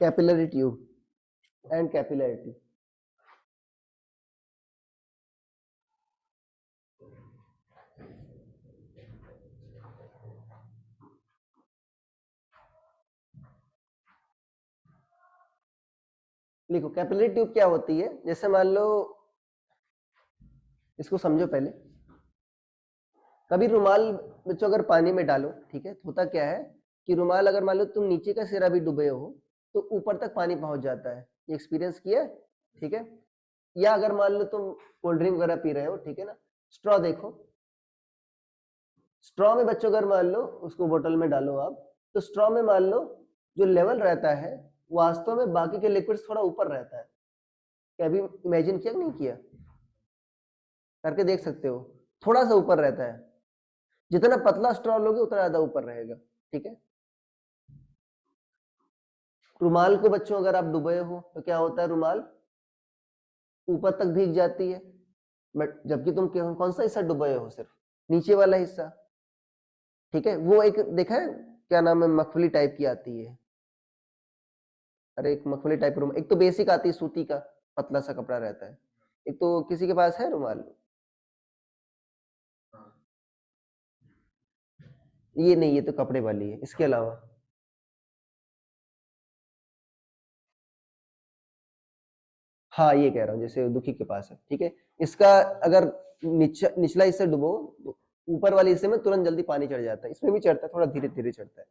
Capillary tube and capillarity. लिखो capillary tube क्या होती है। जैसे मान लो, इसको समझो पहले। कभी रुमाल बच्चों अगर पानी में डालो, ठीक है, तो होता क्या है कि रुमाल अगर मान लो तुम नीचे का सिरा भी डुबे हो तो ऊपर तक पानी पहुंच जाता है। ये एक्सपीरियंस किया है, ठीक है। या अगर मान लो तुम कोल्ड ड्रिंक वगैरह पी रहे हो, ठीक है ना, स्ट्रॉ देखो, स्ट्रॉ में बच्चों अगर मान लो उसको बोतल में डालो आप, तो स्ट्रॉ में मान लो जो लेवल रहता है वास्तव में बाकी के लिक्विड्स थोड़ा ऊपर रहता है। क्या अभी इमेजिन किया कि नहीं किया? करके देख सकते हो, थोड़ा सा ऊपर रहता है। जितना पतला स्ट्रॉ लोगे उतना ज्यादा ऊपर रहेगा, ठीक है। रुमाल को बच्चों अगर आप डुबोए हो तो क्या होता है, रुमाल ऊपर तक भीग जाती है, बट जबकि तुम कौन सा हिस्सा डुबोए हो, सिर्फ नीचे वाला हिस्सा, ठीक है। वो एक देखा है क्या नाम है, मखमली टाइप की आती है। अरे एक मखमली टाइप रुमाल, एक तो बेसिक आती है सूती का पतला सा कपड़ा रहता है, एक तो किसी के पास है रुमाल। ये नहीं, ये तो कपड़े वाली है। इसके अलावा हाँ ये कह रहा हूँ, जैसे दुखी के पास है, ठीक है। इसका अगर निचला हिस्सा डुबो तो ऊपर वाले हिस्से में तुरंत जल्दी पानी चढ़ जाता है। इसमें भी चढ़ता है, थोड़ा धीरे धीरे चढ़ता है।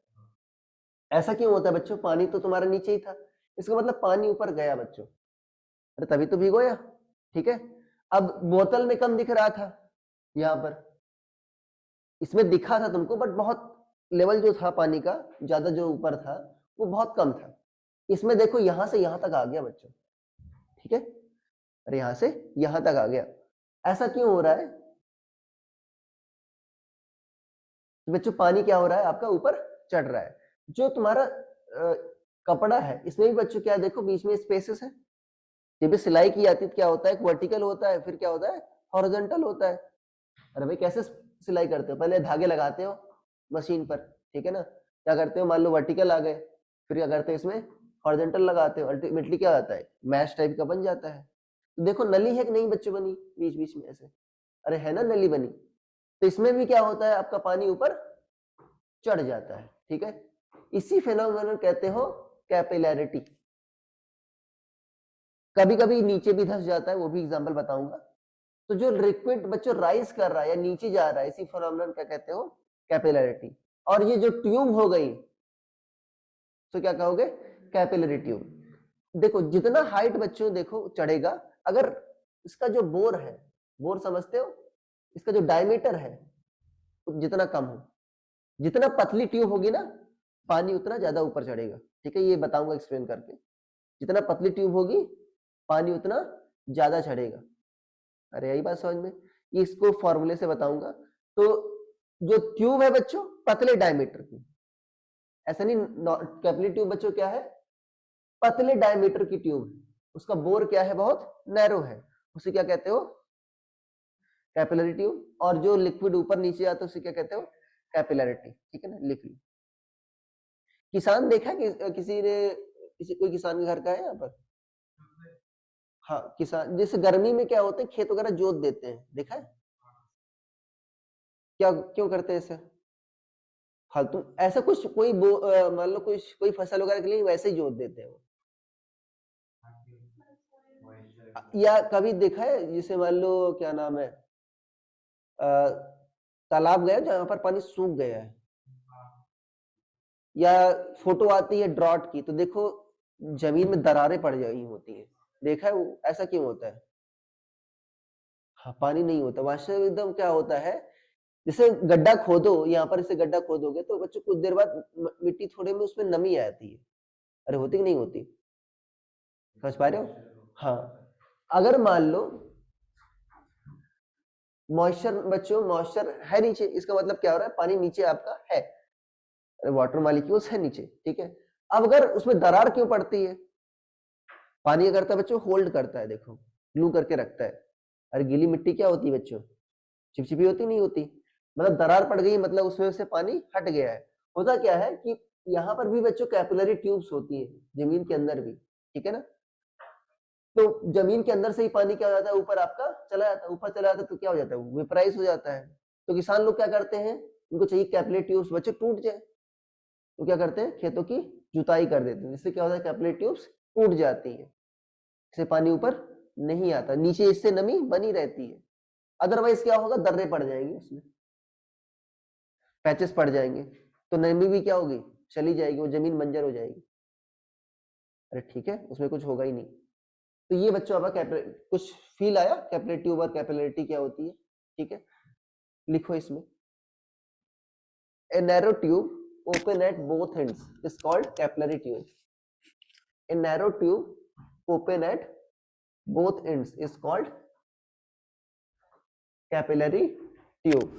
ऐसा क्यों होता है बच्चों? पानी तो तुम्हारा नीचे ही था, इसका मतलब पानी ऊपर गया बच्चों। अरे तभी तो भिगोया, ठीक है। अब बोतल में कम दिख रहा था यहाँ पर, इसमें दिखा था तुमको, बट बहुत लेवल जो था पानी का, ज्यादा जो ऊपर था वो बहुत कम था। इसमें देखो यहां से यहां तक आ गया बच्चों, ठीक है। अरे यहां से यहां तक आ गया। ऐसा क्यों हो रहा है बच्चों? पानी क्या हो रहा है आपका, ऊपर चढ़ रहा है। जो तुम्हारा कपड़ा है इसमें भी बच्चों क्या देखो, बीच में स्पेसेस है। जब भी सिलाई की जाती है तो क्या होता है, एक वर्टिकल होता है, फिर क्या होता है, हॉरिजॉन्टल होता है। अरे भाई कैसे सिलाई करते हो? पहले धागे लगाते हो मशीन पर, ठीक है ना। क्या करते हो, मान लो वर्टिकल आ गए, फिर क्या करते हो, इसमें हॉरिजॉन्टल लगाते हो, अल्टीमेटली क्या आता है, मैश टाइप का बन जाता है। तो देखो नली है कि नहीं बच्चों बनी बीच बीच में ऐसे? अरे है ना नली बनी। तो इसमें भी क्या होता है, आपका पानी ऊपर चढ़ जाता है, ठीक है। इसी फेनोमेनन कहते हो कैपिलैरिटी। कभी कभी नीचे भी धंस जाता है, वो भी एग्जांपल बताऊंगा। तो जो लिक्विड बच्चों राइज कर रहा है या नीचे जा रहा है, इसी फेनोमेनन क्या कहते हो, कैपिलैरिटी। और ये जो ट्यूब हो गई तो क्या कहोगे, कैपिलरी ट्यूब। देखो जितना हाइट बच्चों देखो चढ़ेगा, अगर इसका जो बोर है, बोर समझते हो, इसका जो डायमीटर है जितना कम हो, जितना पतली ट्यूब होगी ना, पानी उतना ज्यादा ऊपर चढ़ेगा, ठीक है। ये बताऊंगा एक्सप्लेन करके। जितना पतली ट्यूब होगी पानी उतना ज्यादा चढ़ेगा। अरे यही बात समझ में, ये इसको फॉर्मूले से बताऊंगा। तो जो ट्यूब है बच्चों पतले डायमीटर की, ऐसा नहीं, कैपिलरी ट्यूब बच्चों क्या है, पतले डायमीटर की ट्यूब है। उसका बोर क्या है, बहुत नैरो है, उसे क्या कहते हो, कैपिलरी ट्यूब। और जो लिक्विड ऊपर नीचे आता है उसे क्या कहते हो, कैपिलैरिटी, ठीक है ना, लिख लो। किसान देखा कि किसी ने, किसी कोई किसान के घर का है यहाँ पर? हाँ किसान, जैसे गर्मी में क्या होते हैं, खेत वगैरह जोत देते हैं, देखा है? क्या क्यों करते हैं ऐसे? फालतू ऐसा कुछ कोई मान लो कोई कोई फसल वगैरह के लिए वैसे ही जोत देते हैं वो। या कभी देखा है, जैसे मान लो क्या नाम है, तालाब गया जहां पर पानी सूख गया है, या फोटो आती है ड्रॉट की, तो देखो जमीन में दरारें पड़ गई होती है, देखा है वो? ऐसा क्यों होता है? हाँ पानी नहीं होता वास्तव में, एकदम क्या होता है, जैसे गड्ढा खोदो, यहाँ पर इसे गड्ढा खोदोगे तो बच्चों कुछ देर बाद मिट्टी थोड़े में उसमें नमी आती है। अरे होती कि नहीं होती? समझ पा रहे हो? हाँ। अगर मान लो मॉइस्चर बच्चों, मॉइस्चर है नीचे, इसका मतलब क्या हो रहा है, पानी नीचे आपका है, वाटर मॉलिक्यूल्स है नीचे, ठीक है। अब अगर उसमें दरार क्यों पड़ती है? पानी क्या करता है बच्चों, होल्ड करता है, देखो ग्लू करके रखता है। अरे गीली मिट्टी क्या होती है बच्चों, चिपचिपी होती नहीं होती, मतलब दरार पड़ गई मतलब उसमें से पानी हट गया है। होता क्या है कि यहाँ पर भी बच्चों कैपिलरी ट्यूब्स होती है जमीन के अंदर भी, ठीक है ना। तो जमीन के अंदर से ही पानी क्या हो जाता है, ऊपर आपका चला जाता है, ऊपर चला जाता है तो क्या हो जाता है, वेपराइज हो जाता है। तो किसान लोग क्या करते हैं, उनको चाहिए कैपिलरी ट्यूब्स बच्चों टूट जाए, तो क्या करते हैं, खेतों की जुताई कर देते हैं, जिससे क्या होता है, कैपिलरी ट्यूब्स टूट जाती है, इससे पानी ऊपर नहीं आता, नीचे इससे नमी बनी रहती है। अदरवाइज क्या होगा, दर्रे पड़ जाएंगे उसमें, पैचेस पड़ जाएंगे, तो नमी भी क्या होगी, चली जाएगी, वो जमीन बंजर हो जाएगी। अरे ठीक है, उसमें कुछ होगा ही नहीं। तो ये बच्चों आपका कुछ फील आया कैपिलरी ट्यूब और कैपिलरिटी क्या होती है, ठीक है। लिखो इसमें, a narrow tube open at both ends is called capillary tube. A narrow tube open at both ends is called capillary tube।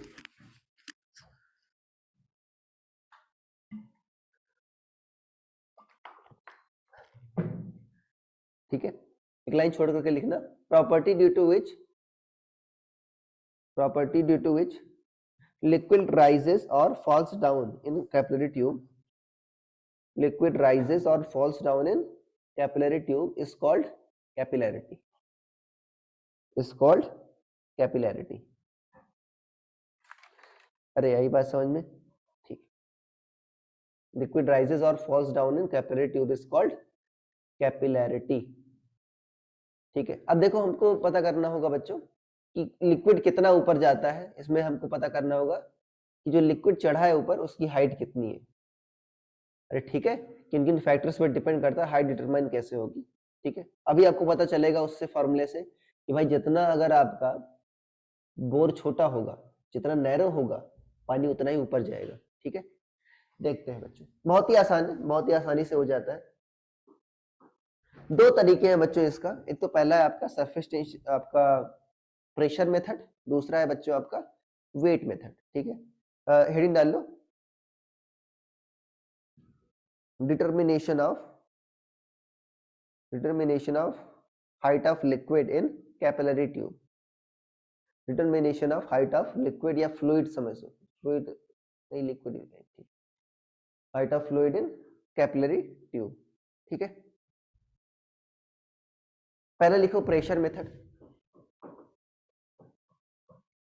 ठीक है, एक लाइन छोड़ करके लिखना, property due to which liquid rises or falls down in capillary tube, liquid rises or falls down in capillary tube is called capillarity, is called capillarity। अरे यही बात समझ में, ठीक। liquid rises or falls down in capillary tube is called capillarity। ठीक है, अब देखो हमको पता करना होगा बच्चों कि लिक्विड कितना ऊपर जाता है, इसमें हमको पता करना होगा कि जो लिक्विड चढ़ा है ऊपर उसकी हाइट कितनी है। अरे ठीक है, किन किन फैक्टर्स पर डिपेंड करता है, हाइट डिटरमाइन कैसे होगी, ठीक है। अभी आपको पता चलेगा उससे फॉर्मूले से कि भाई जितना अगर आपका बोर छोटा होगा, जितना नैरो होगा, पानी उतना ही ऊपर जाएगा, ठीक है। देखते हैं बच्चों, बहुत ही आसान है, बहुत ही आसानी से हो जाता है। दो तरीके हैं बच्चों इसका, एक तो पहला है आपका सरफेस टेंशन, आपका प्रेशर मेथड, दूसरा है बच्चों आपका वेट मेथड, ठीक है। हेडिंग डाल लो, determination of height of liquid in capillary tube, determination of height of liquid या फ्लूइड समझ लो, फ्लूइड नहीं लिक्विड, ठीक, height of fluid in capillary tube, ठीक है। पहले लिखो प्रेशर मेथड,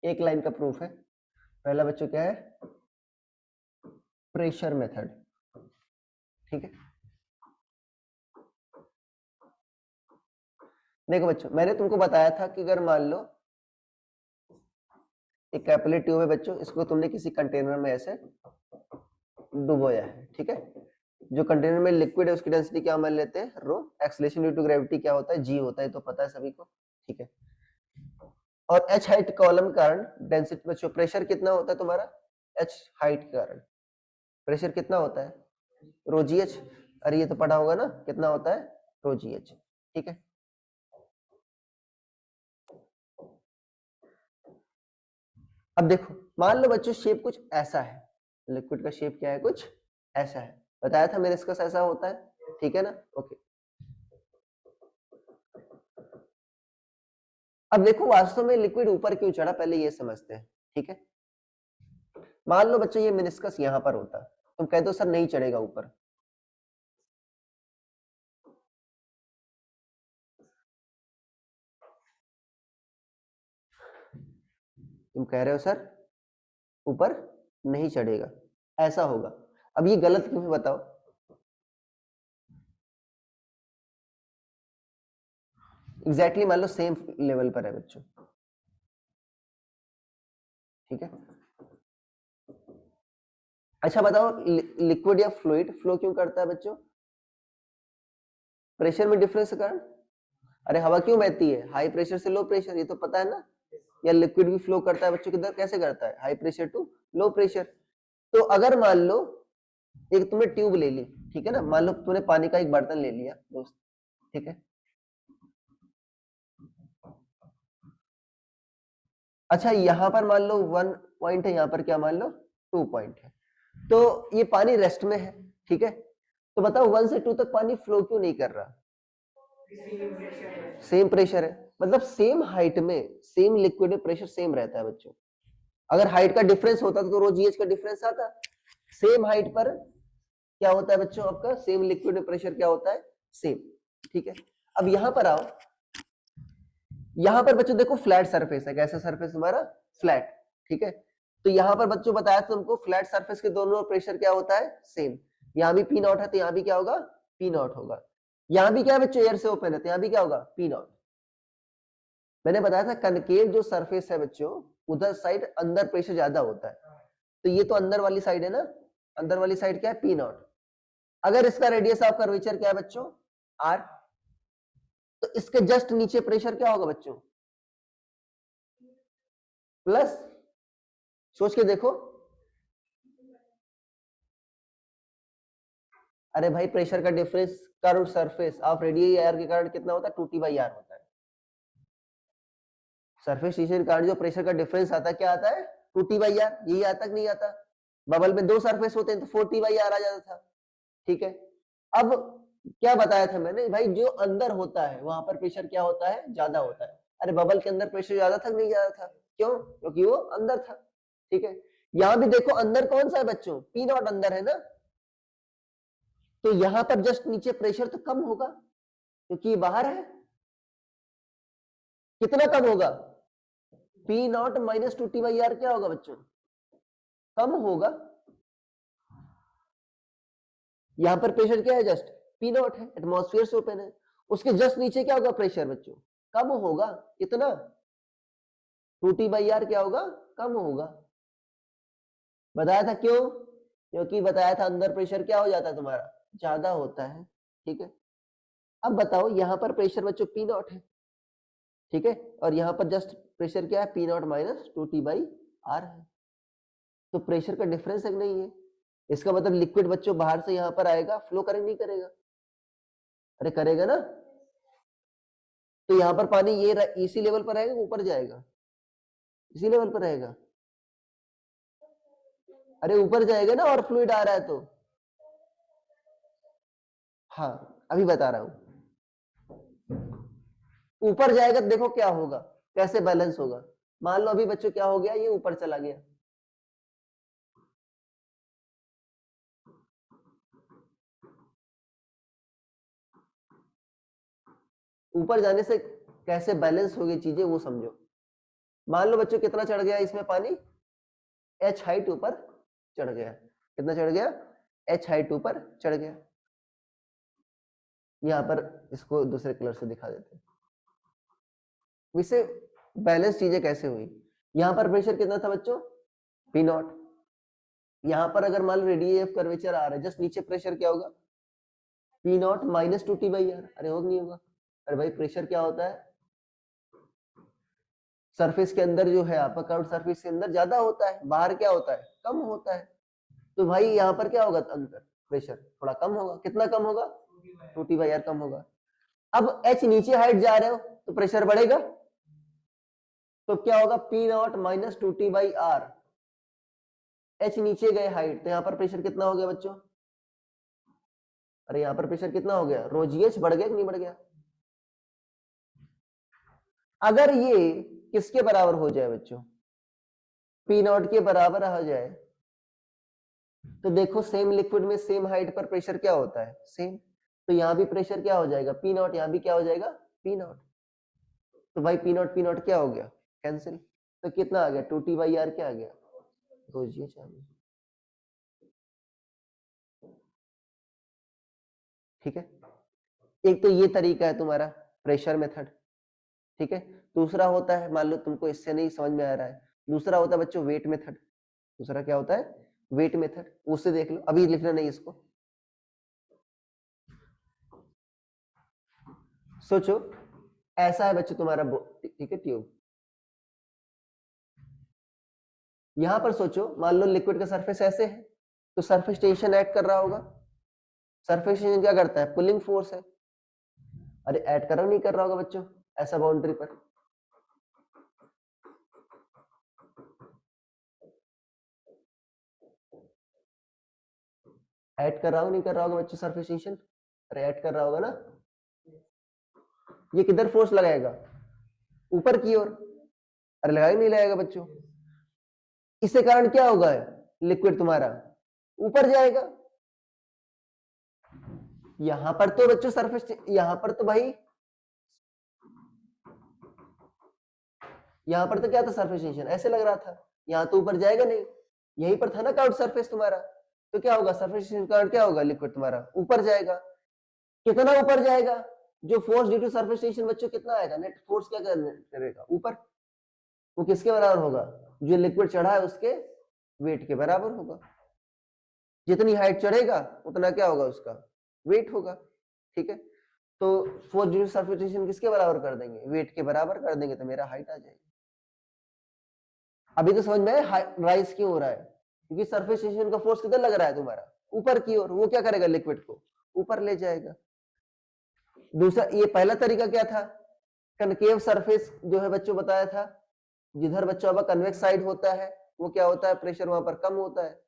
एक लाइन का प्रूफ है। पहला बच्चों क्या है, प्रेशर मेथड, ठीक है। देखो बच्चों, मैंने तुमको बताया था कि अगर मान लो एक कैपिलरी ट्यूब है बच्चों, इसको तुमने किसी कंटेनर में ऐसे डुबोया है, ठीक है। जो कंटेनर में लिक्विड है उसकी डेंसिटी क्या मान लेते हैं, रो, एक्सेलरेशन ड्यू टू ग्रेविटी क्या होता है, जी होता है, तो पता है सभी को, ठीक है। और एच हाइट कॉलम कारण डेंसिटी बच्चों, प्रेशर कितना होता है तुम्हारा, एच हाइट के कारण प्रेशर कितना होता है, रो जी एच। अरे ये तो पढ़ा होगा ना, कितना होता है, रो जी एच, ठीक है। अब देखो, मान लो बच्चों शेप कुछ ऐसा है, लिक्विड का शेप क्या है, कुछ ऐसा है, बताया था मैंने इसका ऐसा होता है, ठीक है ना, ओके। अब देखो वास्तव में लिक्विड ऊपर क्यों चढ़ा, पहले ये समझते हैं, ठीक है। मान लो बच्चों ये मेनिस्कस यहां पर होता, तुम कहते हो सर नहीं चढ़ेगा ऊपर, तुम कह रहे हो सर ऊपर नहीं चढ़ेगा, ऐसा होगा। अब ये गलत क्यों है बताओ, एग्जैक्टली मान लो सेम लेवल पर है बच्चों, ठीक है। अच्छा बताओ, लिक्विड या फ्लूइड फ्लो क्यों करता है बच्चों, प्रेशर में डिफरेंस के कारण। अरे हवा क्यों बहती है, हाई प्रेशर से लो प्रेशर, ये तो पता है ना। या लिक्विड भी फ्लो करता है बच्चों, किधर कैसे करता है, high pressure to low pressure. तो अगर मान लो एक तुमने ट्यूब ले ली, ठीक है ना, मान लो तुमने पानी का एक बर्तन ले लिया दोस्त, ठीक है। अच्छा यहाँ पर मान लो 1 पॉइंट है, यहाँ पर क्या मान लो 2 पॉइंट है, तो ये पानी रेस्ट में है, ठीक है। तो बताओ 1 से 2 तक पानी फ्लो क्यों नहीं कर रहा, सेम प्रेशर है, मतलब सेम हाइट में सेम लिक्विड में प्रेशर सेम रहता है बच्चों। अगर हाइट का डिफरेंस होता तो रो जीएच का डिफरेंस आता, सेम हाइट पर क्या होता है बच्चों आपका, सेम लिक्विड में प्रेशर क्या होता है, सेम। ठीक है, अब यहां पर आओ, यहां पर बच्चों देखो फ्लैट सरफेस है, कैसा सरफेस हमारा, फ्लैट। ठीक है, तो यहां पर बच्चों बताया था तुमको फ्लैट सरफेस के दोनों प्रेशर क्या होता है, सेम। यहां भी पी नॉट है तो यहां भी क्या होगा, पी नॉट होगा। यहां भी क्या है बच्चों, एयर से ओपन है तो यहां भी क्या होगा, पी नॉट। मैंने बताया था कनकेव जो सरफेस है बच्चों, उधर साइड अंदर प्रेशर ज्यादा होता है, तो ये तो अंदर वाली साइड है ना, अंदर वाली साइड क्या है, पी नॉट। अगर इसका रेडियस ऑफ कर्वेचर क्या है बच्चों, आर, तो इसके जस्ट नीचे प्रेशर क्या होगा बच्चों, प्लस। सोच के देखो, अरे भाई प्रेशर का difference curve surface of radially air के कारण कितना होता है, 2T बाई आर होता है। सरफेस टेंशन के कारण जो प्रेशर का डिफरेंस आता है क्या आता है, 2T बाई आर। यही आता कि नहीं आता, बबल में दो सरफेस होते हैं तो 4T बाई आर आ जाता था। ठीक है, अब क्या बताया था मैंने भाई, जो अंदर होता है वहां पर प्रेशर क्या होता है, ज्यादा होता है। अरे बबल के अंदर प्रेशर ज्यादा था नहीं ज्यादा था, क्यों, क्योंकि वो अंदर था। ठीक है, यहां भी देखो अंदर कौन सा है बच्चों, पी नॉट अंदर है ना, तो यहां पर जस्ट नीचे प्रेशर तो कम होगा क्योंकि ये बाहर है। कितना कम होगा, P naught minus 2T by r क्या होगा बच्चों, कम होगा। यहां पर प्रेशर क्या है, जस्ट पी नॉट है, एटमॉस्फेयर से ओपन है, उसके जस्ट नीचे क्या होगा प्रेशर बच्चों, कम होगा। कितना, 2T बाई आर क्या होगा, कम होगा। बताया था क्यों, क्योंकि बताया था अंदर प्रेशर क्या हो जाता है तुम्हारा, ज्यादा होता है। ठीक है, अब बताओ यहां पर प्रेशर बच्चों पी नॉट है, ठीक है, और यहां पर जस्ट प्रेशर क्या है, P naught minus 2T by r है, तो प्रेशर का डिफरेंस है कि नहीं है। इसका मतलब लिक्विड बच्चों बाहर से यहां पर आएगा, फ्लो करेंगे नहीं करेगा, अरे करेगा ना। तो यहां पर पानी ये इसी लेवल पर रहेगा, ऊपर जाएगा, इसी लेवल पर रहेगा, अरे ऊपर जाएगा ना, और फ्लूइड आ रहा है तो। हाँ अभी बता रहा हूं, ऊपर जाएगा तो देखो क्या होगा, कैसे बैलेंस होगा। मान लो अभी बच्चों क्या हो गया, ये ऊपर चला गया, ऊपर जाने से कैसे बैलेंस होगी चीजें वो समझो। मान लो बच्चों कितना चढ़ गया इसमें पानी, एच हाइट ऊपर चढ़ गया, कितना चढ़ गया, एच हाइट ऊपर चढ़ गया। यहां पर इसको दूसरे कलर से दिखा देते हैं, वैसे बैलेंस चीजें कैसे हुई। यहां पर प्रेशर कितना था बच्चों, पी नॉट। यहां पर अगर मान लो रेडिएटिव कर्वेचर आ रहा है, जस्ट नीचे प्रेशर क्या होगा, P naught minus 2T by r. अरे होगा नहीं होगा, अरे भाई प्रेशर क्या होता है, सरफेस के अंदर जो है आपका कर्व सरफेस के अंदर ज्यादा होता है, बाहर क्या होता है, कम होता है। तो भाई यहाँ पर क्या होगा, अंदर प्रेशर थोड़ा कम होगा, कितना कम होगा, 2T बाई आर कम होगा। अब एच नीचे हाइट जा रहे हो तो प्रेशर बढ़ेगा, तो क्या होगा, P naught minus 2T by r. H नीचे गए हाइट तो यहाँ पर प्रेशर कितना हो गया बच्चों, अरे यहाँ पर प्रेशर कितना हो गया, रो जी एच बढ़ गया कि नहीं बढ़ गया। अगर ये किसके बराबर हो जाए बच्चों, पी नॉट के बराबर हो जाए, तो देखो सेम लिक्विड में सेम हाइट पर प्रेशर क्या होता है, सेम। तो यहाँ भी प्रेशर क्या हो जाएगा, पी नॉट, यहाँ भी क्या हो जाएगा, पी नॉट। तो भाई पी नॉट क्या हो गया, कैंसिल। तो कितना आ गया, 2T बाई आर क्या आ गया, रोजिए चाहिए। ठीक है, एक तो ये तरीका है तुम्हारा प्रेशर मेथड। ठीक है, दूसरा होता है, मान लो तुमको इससे नहीं समझ में आ रहा है, दूसरा होता है बच्चों वेट मेथड। दूसरा क्या होता है, वेट मेथड, उससे देख लो, अभी लिखना नहीं इसको। सोचो ऐसा है बच्चों तुम्हारा ठीक है ट्यूब, यहां पर सोचो मान लो लिक्विड का सरफेस ऐसे है, तो सरफेस टेंशन एक्ट कर रहा होगा। सरफेस टेंशन क्या करता है, पुलिंग फोर्स है। अरे ऐड कर रहा नहीं कर रहा होगा बच्चों, ऐसा बाउंड्री पर ऐड कर रहा हो नहीं कर रहा होगा बच्चों सरफेस टेंशन, अरे ऐड कर रहा होगा ना। ये किधर फोर्स लगाएगा, ऊपर की ओर, अरे लगाएगा नहीं लगाएगा बच्चों। इसके कारण क्या होगा, लिक्विड तुम्हारा ऊपर जाएगा, यहां पर तो बच्चों सरफेस, यहां पर तो भाई, यहां पर तो क्या था, सरफेस टेंशन ऐसे लग रहा था, यहां तो ऊपर जाएगा नहीं, यहीं पर था ना कर्व सरफेस तुम्हारा, तो क्या होगा, सरफेस टेंशन का क्या होगा, लिक्विड तुम्हारा ऊपर जाएगा। कितना ऊपर जाएगा, जो force due to surface tension बच्चों कितना आएगा, नेट फोर्स क्या करेगा ऊपर, वो किसके बराबर होगा, जो लिक्विड चढ़ा है उसके वेट के बराबर होगा। जितनी हाइट चढ़ेगा उतना क्या होगा, उसका वेट होगा। ठीक है, तो force due to surface tension किसके बराबर कर देंगे, वेट के बराबर कर देंगे, तो मेरा हाइट आ जाएगी। अभी तो समझ में आया राइज क्यों हो रहा है, क्योंकि सरफेस टेंशन का फोर्स किधर लग रहा है तुम्हारा, ऊपर की ओर, वो क्या करेगा, लिक्विड को ऊपर ले जाएगा। दूसरा, ये पहला तरीका क्या था, कनकेव सरफेस जो है बच्चों बताया था, जिधर बच्चों अब कन्वेक्स साइड होता है वो क्या होता है, प्रेशर वहां पर कम होता है,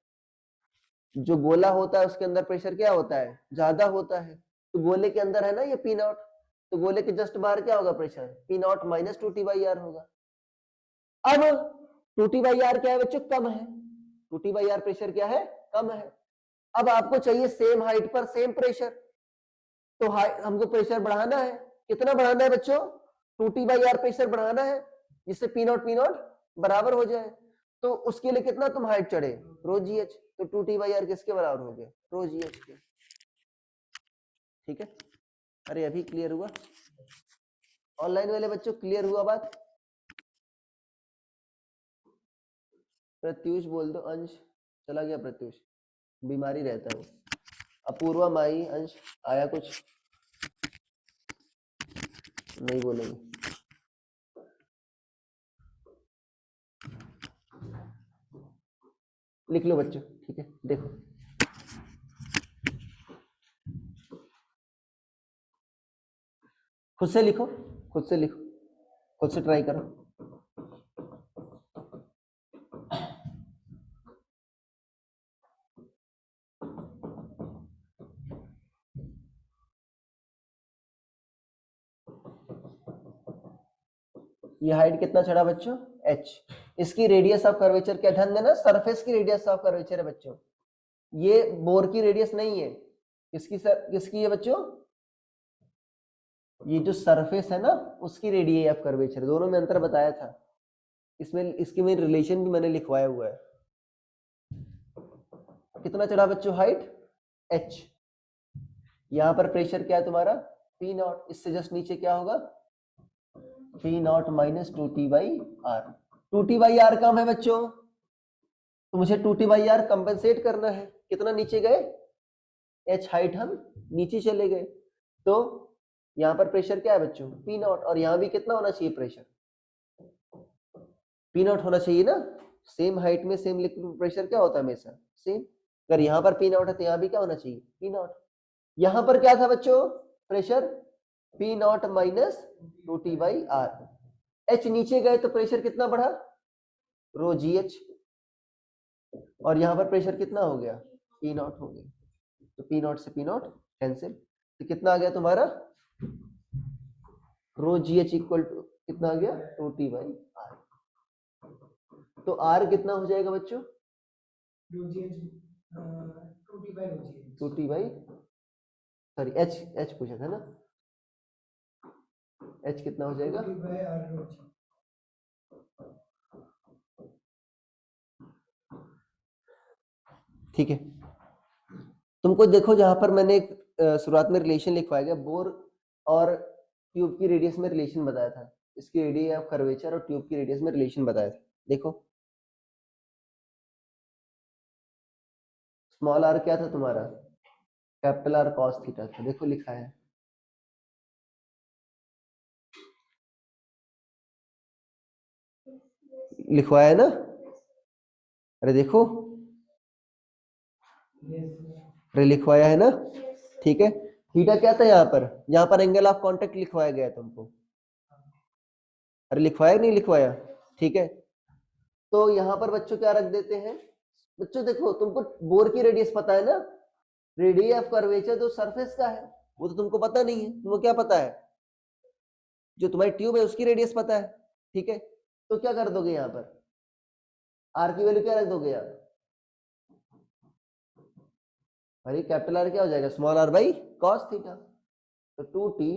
जो गोला होता है उसके अंदर प्रेशर क्या होता है, ज्यादा होता है। तो गोले के अंदर है ना ये पी नॉट, तो गोले के जस्ट बाहर क्या होगा, pressure P naught minus 2T/R होगा। अब 2T/R क्या है बच्चों, कम है, 2T/R प्रेशर क्या है, कम है। अब आपको चाहिए सेम हाइट पर सेम प्रेशर, तो हमको प्रेशर बढ़ाना है, कितना बढ़ाना है बच्चों, 2T/R प्रेशर बढ़ाना है, जिससे पी नॉट बराबर हो जाए। तो उसके लिए कितना तुम हाइट चढ़े, ρgh, तो 2T/R किसके बराबर हो गया, ρgh के। ठीक है, अरे अभी क्लियर हुआ, ऑनलाइन वाले बच्चों क्लियर हुआ बात। प्रत्युष बोल दो, अंश चला गया, प्रत्युष बीमारी रहता है। अपूर्वा, माई, अंश आया कुछ नहीं बोलेंगे। लिख लो बच्चों, ठीक है, देखो खुद से लिखो, खुद से लिखो, खुद से ट्राई करो। ये हाइट कितना चढ़ा बच्चों, h, इसकी रेडियस ऑफ कर्वेचर क्या, ध्यान देना, सरफेस की रेडियस ऑफ कर्वेचर है बच्चों, ये बोर की रेडियस नहीं है। किसकी किसकी है बच्चों, ये जो सरफेस है ना उसकी रेडियस ऑफ कर्वेचर, दोनों में अंतर बताया था, इसमें इसकी में रिलेशन भी मैंने लिखवाया हुआ है। कितना चढ़ा बच्चों हाइट, h, यहां पर प्रेशर क्या है तुम्हारा, पी नॉट, इससे जस्ट नीचे क्या होगा, P naught minus 2T/R, 2T/R कम है बच्चों, तो मुझे 2T/R कंपेंसेट करना है, कितना नीचे गए, h हाइट हम नीचे चले गए, तो यहां पर प्रेशर क्या है बच्चों, पी नॉट, और यहां भी कितना होना चाहिए प्रेशर, पी नॉट होना चाहिए ना, सेम हाइट में सेम लिक्विड प्रेशर क्या होता है हमेशा सेम, अगर यहां पर पी नॉट है तो यहां भी क्या होना चाहिए, पी नॉट। यहां पर क्या था बच्चों, pressure P naught minus 2T/R, h नीचे गए तो प्रेशर कितना बढ़ा, ρgh, और यहां पर प्रेशर कितना हो गया, पी नॉट हो गया, तो पी नॉट से पी नॉट कैंसिल, तो कितना आ गया तुम्हारा, ρgh इक्वल टू कितना आ गया, 2T/R। तो R कितना हो जाएगा बच्चों, 2T बाई, सॉरी H पूछा था ना, H कितना हो जाएगा, ठीक है। तुमको देखो जहां पर मैंने शुरुआत में रिलेशन लिखवाया गया, बोर और ट्यूब की रेडियस में रिलेशन बताया था, इसकी रेडियस ऑफ कर्वेचर और ट्यूब की रेडियस में रिलेशन बताया था, देखो स्मॉल r क्या था तुम्हारा, कैपिटल R cos थीटा था, देखो लिखा है, लिखवाया है ना, अरे देखो, अरे लिखवाया है ना, ठीक है। थीटा क्या था यहाँ पर एंगल ऑफ कांटेक्ट लिखवाया गया तुमको, अरे लिखवाया नहीं लिखवाया, ठीक है। तो यहाँ पर बच्चों क्या रख देते हैं, बच्चों देखो तुमको बोर की रेडियस पता है ना, रेडियस ऑफ कर्वेचर जो सरफेस का है वो तो तुमको पता नहीं है, तुमको क्या पता है, जो तुम्हारी ट्यूब है उसकी रेडियस पता है, ठीक है। तो क्या कर दोगे, यहाँ पर आर की वैल्यू क्या रख दोगे आप, अरे कैपिटल आर क्या हो जाएगा, small R by cos theta, तो 2t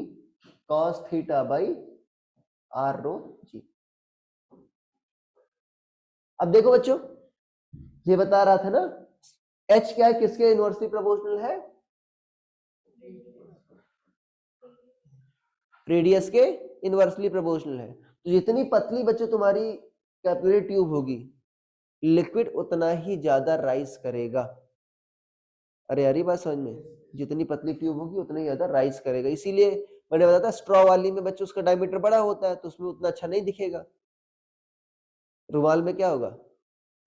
cos theta by R rho g. अब देखो बच्चों, ये बता रहा था ना h क्या है, किसके इनवर्सली प्रोपोर्शनल है, रेडियस के इनवर्सली प्रोपोर्शनल है। तो जितनी पतली बच्चों तुम्हारी कैपिलरी ट्यूब होगी, लिक्विड उतना ही ज्यादा राइज करेगा। अरे यार ये बात समझ में, जितनी पतली ट्यूब होगी उतना ही ज्यादा राइज करेगा। इसीलिए मैंने बताया था स्ट्रॉ वाली में बच्चों उसका डायमीटर बड़ा होता है तो उसमें उतना अच्छा नहीं दिखेगा, रुमाल में क्या होगा,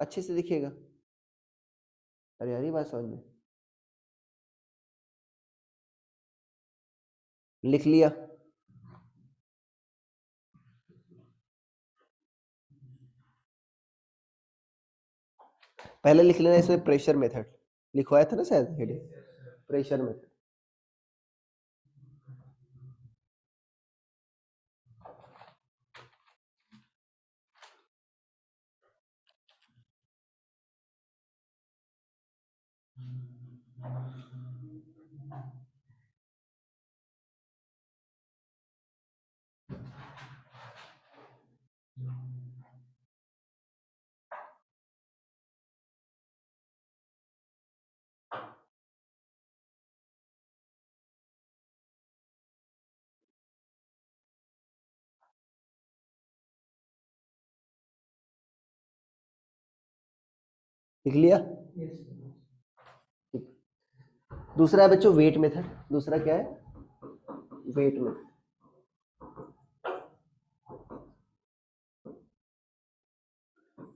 अच्छे से दिखेगा। अरे यार ये बात समझ में, लिख लिया। पहले लिख लेना इसमें प्रेशर मेथड लिखवाया था ना शायद, हेडिंग प्रेशर मेथड। लिख लिया। दूसरा है बच्चों वेट मेथड। दूसरा क्या है, वेट मेथड।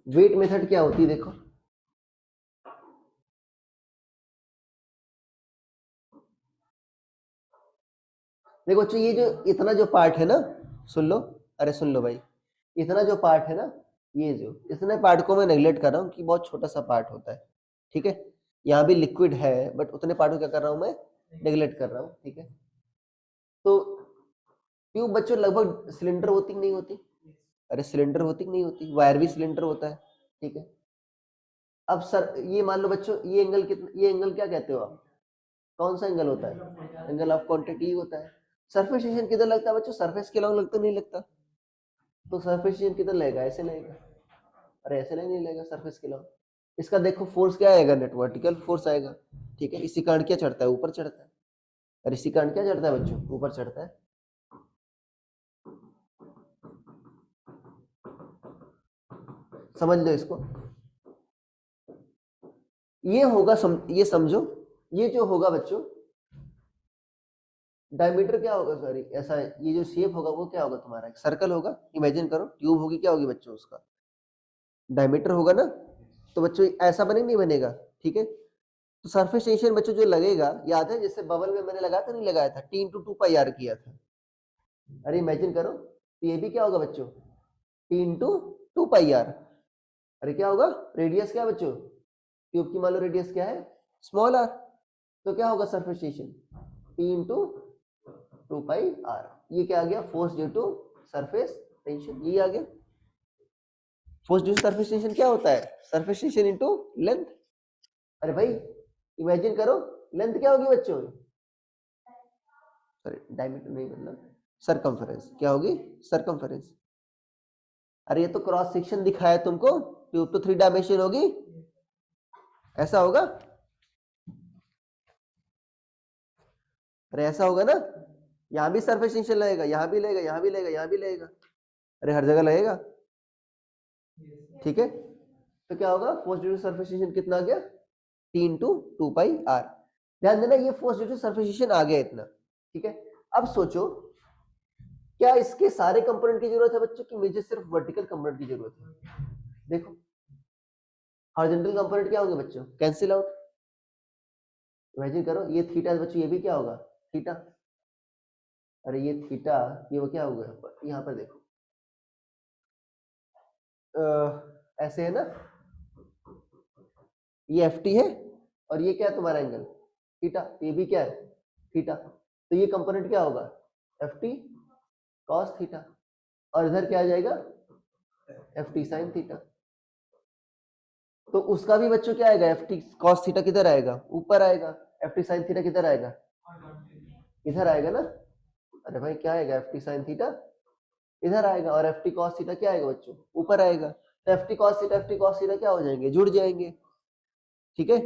वेट मेथड क्या होती है देखो, देखो बच्चों ये जो इतना जो पार्ट है ना, सुन लो, अरे सुन लो भाई, इतना जो पार्ट है ना, ये जो इतने पार्ट को मैं नेगलेक्ट कर रहा हूँ कि बहुत छोटा सा पार्ट होता है, ठीक है। यहाँ भी लिक्विड है बट उतने पार्ट को क्या कर रहा हूँ मैं, नेगलेक्ट कर रहा हूँ, ठीक है। तो ट्यूब बच्चों लगभग सिलेंडर होती कि नहीं होती, अरे सिलेंडर होती कि नहीं होती, वायर भी सिलेंडर होता है, ठीक है। अब सर ये मान लो बच्चों ये एंगल कितना, ये एंगल क्या कहते हो आप, कौन सा एंगल होता है, एंगल ऑफ क्वांटिटी होता है। सरफेस टेंशन किधर लगता है बच्चों, सरफेस के अलॉन्ग लगता नहीं लगता, तो सरफेस टेंशन किधर लगेगा, ऐसे लगेगा, अरे ऐसे नहीं लगेगा सरफेस के अलॉन्ग। इसका देखो फोर्स क्या आएगा, नेट वर्टिकल फोर्स आएगा, ठीक है। इसी कारण क्या चढ़ता है, ऊपर चढ़ता है, और इसी कारण क्या चढ़ता है बच्चों, ऊपर चढ़ता है। समझ लो इसको, ये होगा ये समझो, ये जो होगा बच्चों डायमीटर क्या होगा, सॉरी ऐसा है, ये जो शेप होगा वो क्या होगा तुम्हारा, एक सर्कल होगा, इमेजिन करो, ट्यूब होगी, क्या होगी बच्चों उसका डायमीटर होगा ना, तो बच्चों ऐसा बने नहीं बनेगा, ठीक है। तो सरफेस टेंशन बच्चों जो लगेगा, याद है जैसे बबल में मैंने लगाया था नहीं लगाया था, टी इंटू 2 पाई आर किया था, अरे इमेजिन करो, तो ये भी क्या होगा बच्चों, टी इंटू 2 पाई आर। अरे क्या होगा, रेडियस क्या है बच्चों, ट्यूब की मान लो रेडियस क्या है, स्मॉल आर, तो क्या होगा surface tension, T into 2 pi r. ये क्या आ गया, force due to surface tension, ये आ गया। Force due to surface tension क्या होता है, सरफेस टेंशन इंटू लेंथ। अरे भाई इमेजिन करो, लेंथ क्या होगी बच्चों, सॉरी डायमीटर नहीं मतलब सरकमफेरेंस, क्या होगी सरकमफेरेंस। अरे ये तो क्रॉस सेक्शन दिखाया तुमको, ट्यूब तो 3 डायमेंशन होगी, ऐसा होगा, अरे ऐसा होगा ना, यहाँ भी सरफेस टेंशन लगेगा, यहाँ भी लगेगा, यहाँ भी लगेगा, यहाँ भी लगेगा, अरे हर जगह लगेगा, ठीक है। तो क्या होगा, force due to surface tension कितना आ गया, टी इंटू 2 पाई आर। ध्यान देना ये force due to surface tension आ गया इतना, ठीक है। अब सोचो क्या इसके सारे कंपोनेंट की जरूरत है बच्चों की, मुझे सिर्फ वर्टिकल कंपोनेंट की जरूरत है। देखो हॉरिजॉन्टल कंपोनेंट क्या होंगे बच्चों, कैंसिल आउट, इमेजिन करो ये थीटा बच्चों, ये भी क्या होगा थीटा, अरे ये थीटा, ये वो क्या होगा, यहाँ पर देखो ऐसे है ना, ये एफ टी है और ये क्या है तुम्हारा एंगल थीटा, ये भी क्या है थीटा, तो ये कंपोनेंट क्या होगा एफ टी कॉस थीटा, और इधर क्या आ जाएगा एफ टी साइन थीटा। तो उसका भी बच्चों क्या आएगा, एफ टी कॉस थीटा किधर आएगा, ऊपर आएगा, एफ टी साइन थीटा किधर आएगा, इधर आएगा ना। अरे भाई क्या आएगा, एफ टी साइन थीटा इधर आएगा और एफ टी कॉस थीटा क्या आएगा बच्चों, ऊपर आएगा। तो एफ टी कॉस थीटा क्या हो जाएंगे, जुड़ जाएंगे, ठीक है।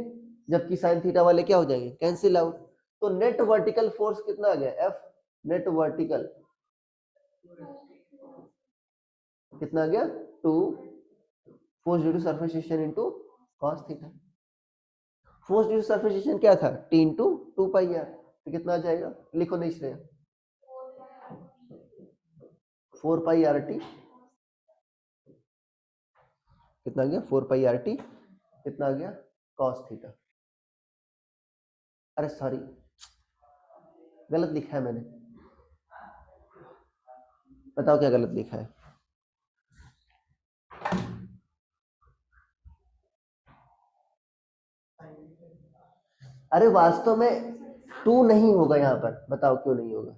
जबकि साइन थीटा वाले क्या हो जाएंगे, कैंसिल आउट। तो नेट वर्टिकल फोर्स कितना आ गया, एफ नेट वर्टिकल कितना आ गया, 2 force due to surface tension into cos theta. Force due to surface tension क्या था, टी इनटू 2 पाई आर। तो कितना आ जाएगा, लिखो नहीं इसलिए 4 पाई आर टी, कितना आ गया 4 पाई आर टी, कितना आ गया कॉस थीटा। अरे सॉरी गलत लिखा है मैंने, बताओ क्या गलत लिखा है। अरे वास्तव में 2 नहीं होगा यहाँ पर, बताओ क्यों नहीं होगा,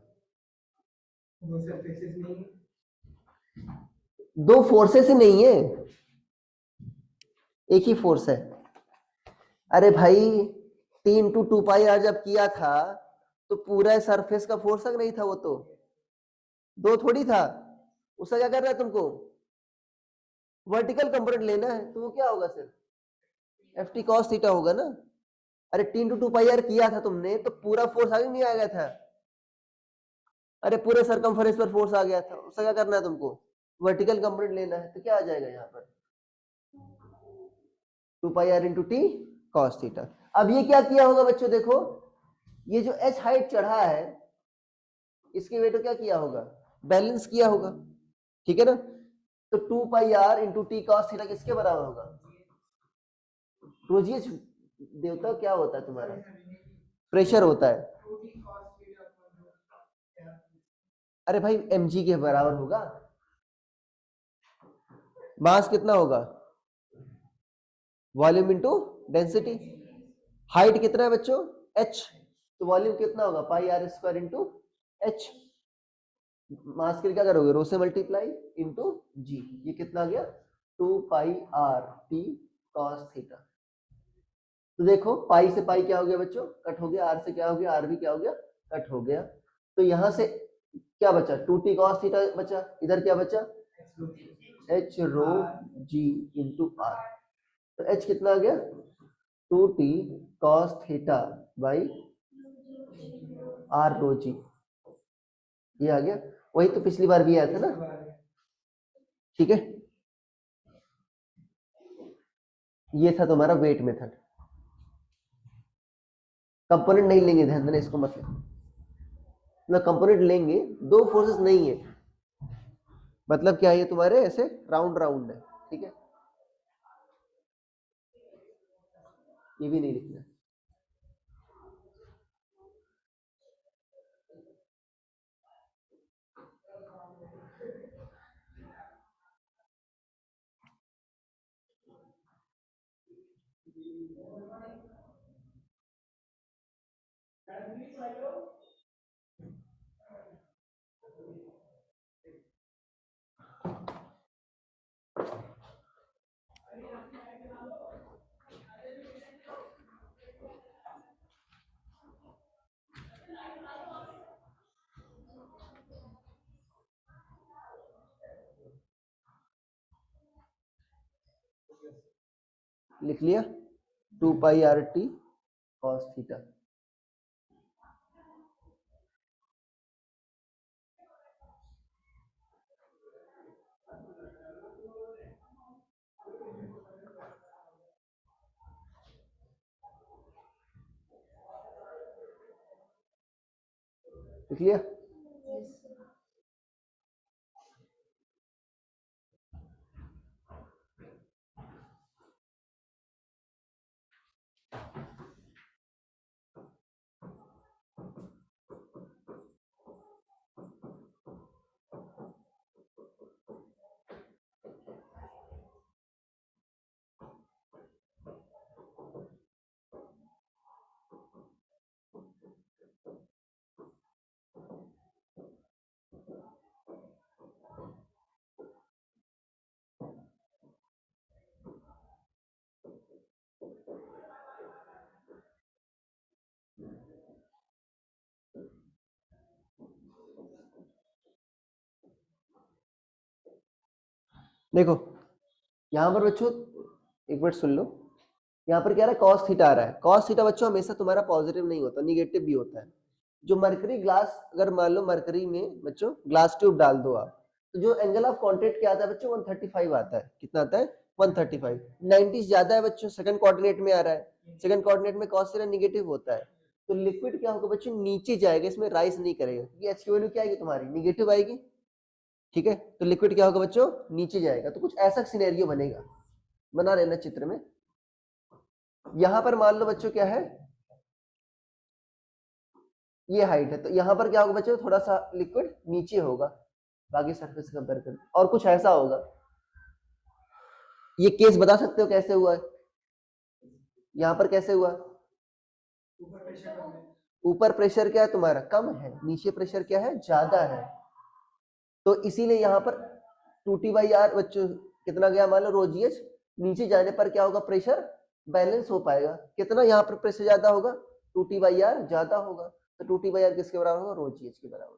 दो फोर्सेस ही नहीं है, एक ही फोर्स है। अरे भाई 3 × 2 पाई आर जब किया था तो पूरा सरफेस का फोर्स तक नहीं था, वो तो दो थोड़ी था। उसका क्या करना है तुमको, वर्टिकल कंपोनेंट लेना है, तो वो क्या होगा सिर्फ एफ टी कॉस थीटा होगा ना। अरे 3 × 2 पाई आर किया था तुमने तो पूरा फोर्स आगे नहीं आ गया था, अरे पूरे सरकमफेरेंस पर फोर्स आ गया था। उसका क्या करना है तुमको, वर्टिकल कंपोनेंट लेना है। तो क्या आ जाएगा यहाँ पर 2 pi R into T cos theta. अब ये क्या किया होगा बच्चों, देखो ये जो एच हाइट चढ़ा है इसके वेट को क्या किया होगा, बैलेंस किया होगा, ठीक है ना। तो 2 pi R into T cos theta किसके बराबर होगा, रोजिए देवता क्या होता है तुम्हारा, प्रेशर होता है। अरे भाई mg के बराबर होगा, मास कितना होगा, वॉल्यूम इंटू डेंसिटी। हाइट कितना है बच्चों, h, तो वॉल्यूम कितना होगा पाई आर स्क्वायर इंटू एच। मास के लिए क्या करोगे, रो से मल्टीप्लाई इंटू जी, ये कितना आ गया 2 pi R T cos theta. तो देखो पाई से पाई क्या हो गया बच्चों, कट हो गया, आर से क्या हो गया, आर भी क्या हो गया, कट हो गया। तो यहां से क्या बचा, 2t cos थीटा बचा, इधर क्या बचा h rho g into R. तो h कितना आ गया 2t cos theta by R rho g, ये आ गया। वही तो पिछली बार भी आया था ना, ठीक है। ये था तुम्हारा वेट मेथड। कंपोनेंट नहीं लेंगे, ध्यान देना इसको, मतलब ना कंपोनेंट लेंगे, दो फोर्सेस नहीं है, मतलब क्या है, ये तुम्हारे ऐसे राउंड राउंड है, ठीक है। ये भी नहीं लिखना, लिख लिया 2 pi R T cos theta. लिख लिया, देखो यहाँ पर बच्चों एक मिनट सुन लो, यहाँ पर क्या आ रहा है, cos थीटा आ रहा है। cos थीटा बच्चों हमेशा तुम्हारा पॉजिटिव नहीं होता, निगेटिव भी होता है। जो मरकरी ग्लास, अगर मान लो मरकरी में बच्चों ग्लास ट्यूब डाल दो आप, तो जो एंगल ऑफ कांटेक्ट क्या आता है बच्चों, 135 आता है। कितना आता है? 135। 90 ज्यादा है बच्चों, सेकंड कोऑर्डिनेट में आ रहा है। सेकंड कोऑर्डिनेट में cos थीटा निगेटिव होता है, तो लिक्विड क्या होगा बच्चों, नीचे जाएगा, इसमें राइज नहीं करेगा, क्योंकि एच की वैल्यू क्या आएगी तुम्हारी, निगेटिव आएगी। ठीक है, तो लिक्विड क्या होगा बच्चों, नीचे जाएगा। तो कुछ ऐसा सिनेरियो बनेगा, बना लेना चित्र में। यहां पर मान लो बच्चों क्या है, ये हाइट है, तो यहां पर क्या होगा बच्चों, थोड़ा सा लिक्विड नीचे होगा बाकी सरफेस से कंपेयर करके, और कुछ ऐसा होगा। ये केस बता सकते हो कैसे हुआ है? यहां पर कैसे हुआ? ऊपर प्रेशर क्या है तुम्हारा, कम है, नीचे प्रेशर क्या है, ज्यादा है। तो इसीलिए यहाँ पर 2T/R बच्चों कितना गया, मान लो ρgh, नीचे जाने पर क्या होगा, प्रेशर बैलेंस हो पाएगा। कितना यहाँ पर प्रेशर ज्यादा होगा, 2T/R ज्यादा होगा। तो 2T/R किसके बराबर होगा, ρgh के बराबर।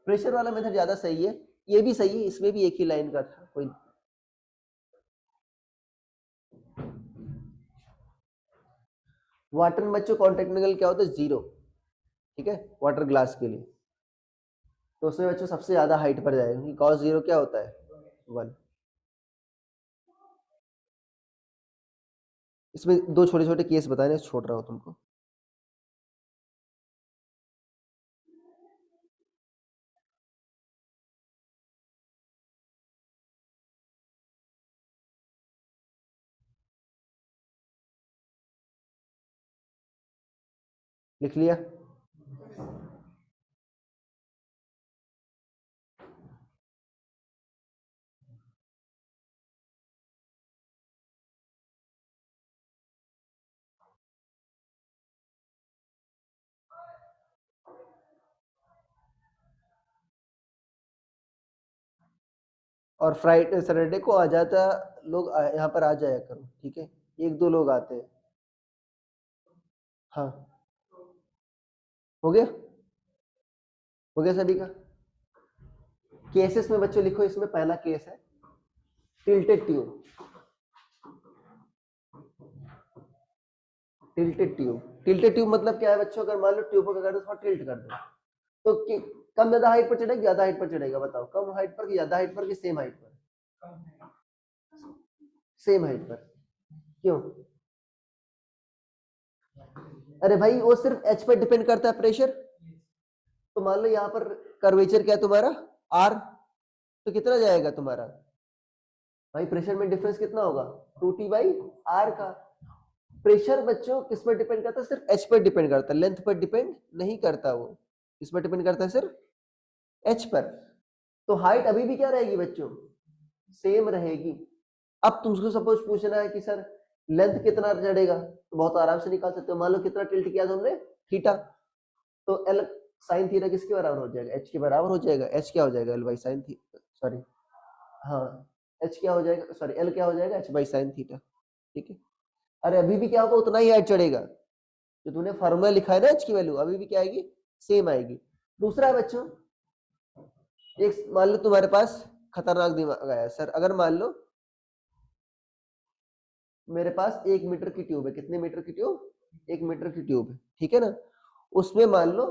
प्रेशर वाला मेथड ज्यादा सही है, ये भी सही है, इसमें भी एक ही लाइन का था कोई। वाटर में बच्चों कॉन्टेक्ट एंगल क्या होता है, 0। ठीक है, वाटर ग्लास के लिए, तो उसमें बच्चों सबसे ज्यादा हाइट पर जाएगा, क्योंकि cos 0 क्या होता है, 1। इसमें दो छोटे छोटे केस बताने छोड़ रहा हूं तुमको। लिख लिया? और फ्राइडे सैटरडे को आ जाता लोग, यहाँ पर आ जाया करो, ठीक है, एक दो लोग आते हैं। हाँ, हो गया, हो गया सभी का। केसेस में बच्चों लिखो, इसमें पहला केस है tilted tube. Tilted tube, tilted tube मतलब क्या है बच्चों, अगर मान लो ट्यूब को क्या कर दो, थोड़ा टिल्ट कर दो, तो कम ज्यादा हाइट पर चढ़ेगा, ज्यादा हाइट पर चढ़ेगा, बताओ, कम हाइट पर कि ज्यादा हाइट पर कि सेम हाइट पर? सेम हाइट पर। क्यों? अरे भाई वो सिर्फ एच पर डिपेंड करता है प्रेशर। तो मान लो यहाँ पर कर्वेचर क्या है तुम्हारा, आर, तो कितना जाएगा तुम्हारा भाई, प्रेशर में डिफरेंस कितना होगा, 2T/R का। प्रेशर बच्चों किस पर डिपेंड करता है, सिर्फ एच पर डिपेंड करता है, लेंथ पर डिपेंड नहीं करता। वो किस पर डिपेंड करता है, सिर्फ एच पर। तो हाइट अभी भी क्या रहेगी बच्चों, सेम रहेगी। अब तुमको सपोज पूछना है कि सर लेंथ कितना चढ़ेगा, तो बहुत आराम से निकाल सकते हो। मान लो कितना टिल्ट किया तुमने, थीटा, तो एल साइन थीटा किसके बराबर हो जाएगा, एच के बराबर हो जाएगा। एच क्या हो जाएगा, L by sine theta, sorry, हाँ, एच क्या हो जाएगा, सॉरी, एल क्या हो जाएगा, एच बाई साइन थीटा। ठीक है, अरे अभी भी क्या होगा, उतना ही हाइट चढ़ेगा। जो तूने फॉर्मूला लिखा है ना एच की वैल्यू, अभी भी क्या आएगी, सेम आएगी। दूसरा है बच्चों, एक मान लो तुम्हारे पास खतरनाक दिमाग आया, सर अगर मान लो मेरे पास 1 मीटर की ट्यूब है, कितने मीटर की ट्यूब, 1 मीटर की ट्यूब है, ठीक है ना, उसमें मान लो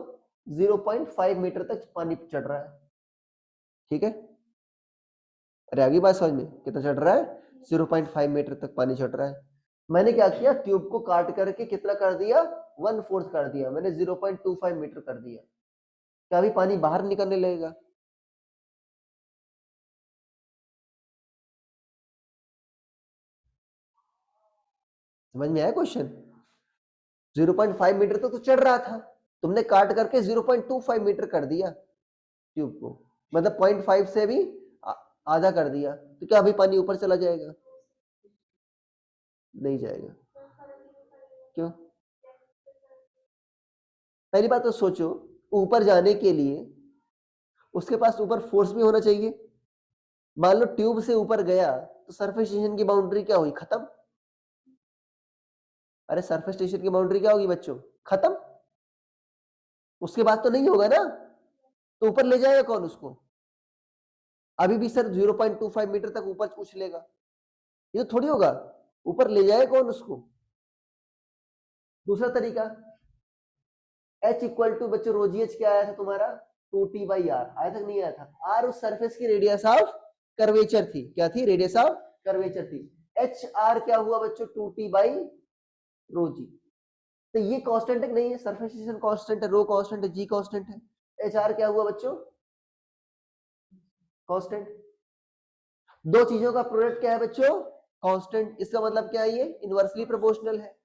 0.5 मीटर तक पानी चढ़ रहा है। ठीक है, अरे आगे बात समझ में, कितना चढ़ रहा है, 0.5 मीटर तक पानी चढ़ रहा है। मैंने क्या किया, ट्यूब को काट करके कितना कर दिया, 1/4 कर दिया, मैंने 0.25 मीटर कर दिया। क्या अभी पानी बाहर निकलने लगेगा? समझ में आया क्वेश्चन? 0.5 मीटर तो चढ़ रहा था, तुमने काट करके 0.25 मीटर कर दिया ट्यूब को, मतलब 0.5 से भी आधा कर दिया, तो क्या अभी पानी ऊपर चला जाएगा? नहीं जाएगा। क्यों? पहली बात तो सोचो, ऊपर जाने के लिए उसके पास ऊपर फोर्स भी होना चाहिए। मान लो ट्यूब से ऊपर गया, तो सरफेस टेंशन की बाउंड्री क्या हुई, खत्म। अरे सरफेस टेंशन की बाउंड्री क्या होगी बच्चों, खत्म। उसके बाद तो नहीं होगा ना, तो ऊपर ले जाएगा कौन उसको? अभी भी सर 0.25 मीटर तक ऊपर उछलेगा, ये तो थोड़ी होगा, ऊपर ले जाएगा कौन उसको? दूसरा तरीका H इक्वल टू बच्चों रो जी एच क्या आया था तुम्हारा 2t बाई आर, आया था नहीं आया था? आर उस सरफेस की रेडियस ऑफ कर्वेचर थी, क्या थी? रेडियस ऑफ कर्वेचर थी। एच आर क्या हुआ बच्चों 2t बाई रो जी। तो ये कांस्टेंट है नहीं है? सरफेस टेंशन कांस्टेंट है, रो कांस्टेंट है, जी कांस्टेंट है, एच आर क्या हुआ बच्चों? कांस्टेंट। दो चीजों का प्रोडक्ट क्या है बच्चों? कांस्टेंट। इसका मतलब क्या है? ये इनवर्सली प्रोपोर्शनल है।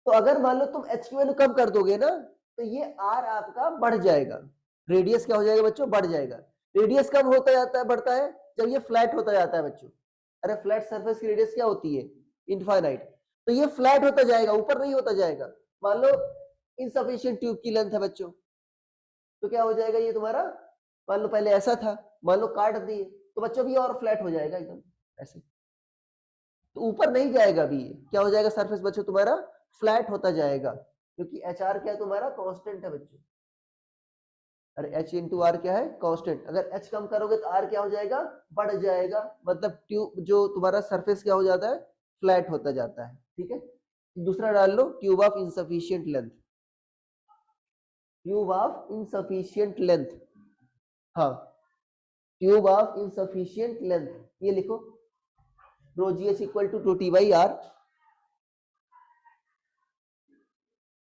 तो अगर मान लो तुम एच की वैल्यू कम कर दोगे ना, तो ये आर आपका बढ़ जाएगा, रेडियस क्या हो जाएगा बच्चों? बढ़ जाएगा। रेडियस कब होता जाता है, बढ़ता है? जब ये फ्लैट होता जाता है बच्चों। अरे फ्लैट सरफेस की रेडियस क्या होती है? इनफाइनाइट। तो ये फ्लैट होता जाएगा, ऊपर नहीं होता जाएगा। मान लो इनसफिशिएंट ट्यूब की लेंथ है बच्चों, तो क्या हो जाएगा ये तुम्हारा? मान लो पहले ऐसा था, मान लो काट दिए, तो बच्चों भी और फ्लैट हो जाएगा एकदम ऐसे, तो ऊपर नहीं जाएगा भी। क्या हो जाएगा सरफेस बच्चों तुम्हारा? फ्लैट होता जाएगा, क्योंकि एच आर क्या है तुम्हारा? कांस्टेंट है बच्चों। अरे एच इंटू आर क्या है? कांस्टेंट। अगर एच कम करोगे तो आर क्या हो जाएगा? बढ़ जाएगा। मतलब ट्यूब जो तुम्हारा सरफेस क्या हो जाता है? फ्लैट होता जाता है। ठीक है, दूसरा डाल लो, tube of insufficient length. Tube of insufficient length, हाँ, ट्यूब ऑफ इनसफिशिएंट लेंथ, ये लिखो rho g h equal to 2t by R,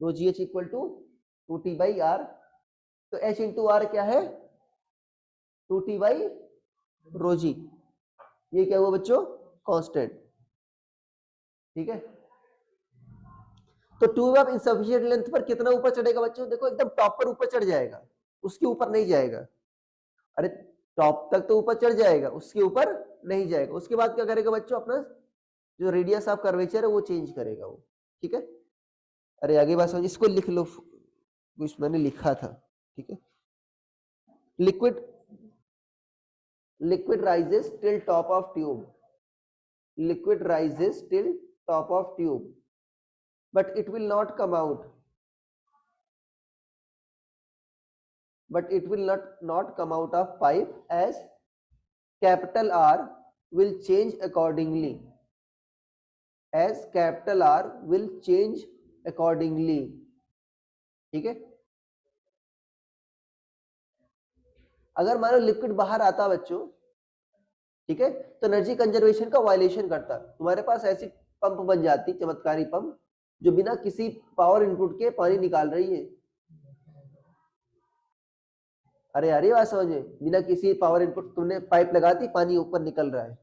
rho g h equal to 2t by R. तो h इंटू आर क्या है? 2t by rho g. ये क्या हुआ बच्चों? कांस्टेंट। ठीक है, तो ट्यूब ऑफ इनसफिशिएंट लेंथ पर कितना ऊपर चढ़ेगा बच्चों? देखो एकदम टॉप पर ऊपर चढ़ जाएगा, उसके ऊपर नहीं जाएगा। अरे टॉप तक तो ऊपर चढ़ जाएगा, उसके ऊपर नहीं जाएगा। उसके बाद क्या करेगा बच्चों? अपना जो रेडियस ऑफ कर्वेचर है वो चेंज करेगा वो। ठीक है, अरे आगे बात समझ, इसको लिख लो, कुछ मैंने लिखा था। ठीक है, liquid liquid rises till top of tube, liquid rises till top of tube, but it will not come out, but it will not come out of pipe, as capital R will change accordingly, as capital R will change accordingly। ठीक है, अगर मान लो liquid बाहर आता बच्चों, ठीक है, तो एनर्जी कंजर्वेशन का वायलेशन करता। तुम्हारे पास ऐसी पंप बन जाती, चमत्कारी पंप, जो बिना किसी पावर इनपुट के पानी निकाल रही है। अरे अरे बात समझ में, बिना किसी पावर इनपुट तुमने पाइप लगा दी, पानी ऊपर निकल रहा है।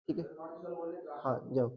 ठीक है, हाँ जाओ।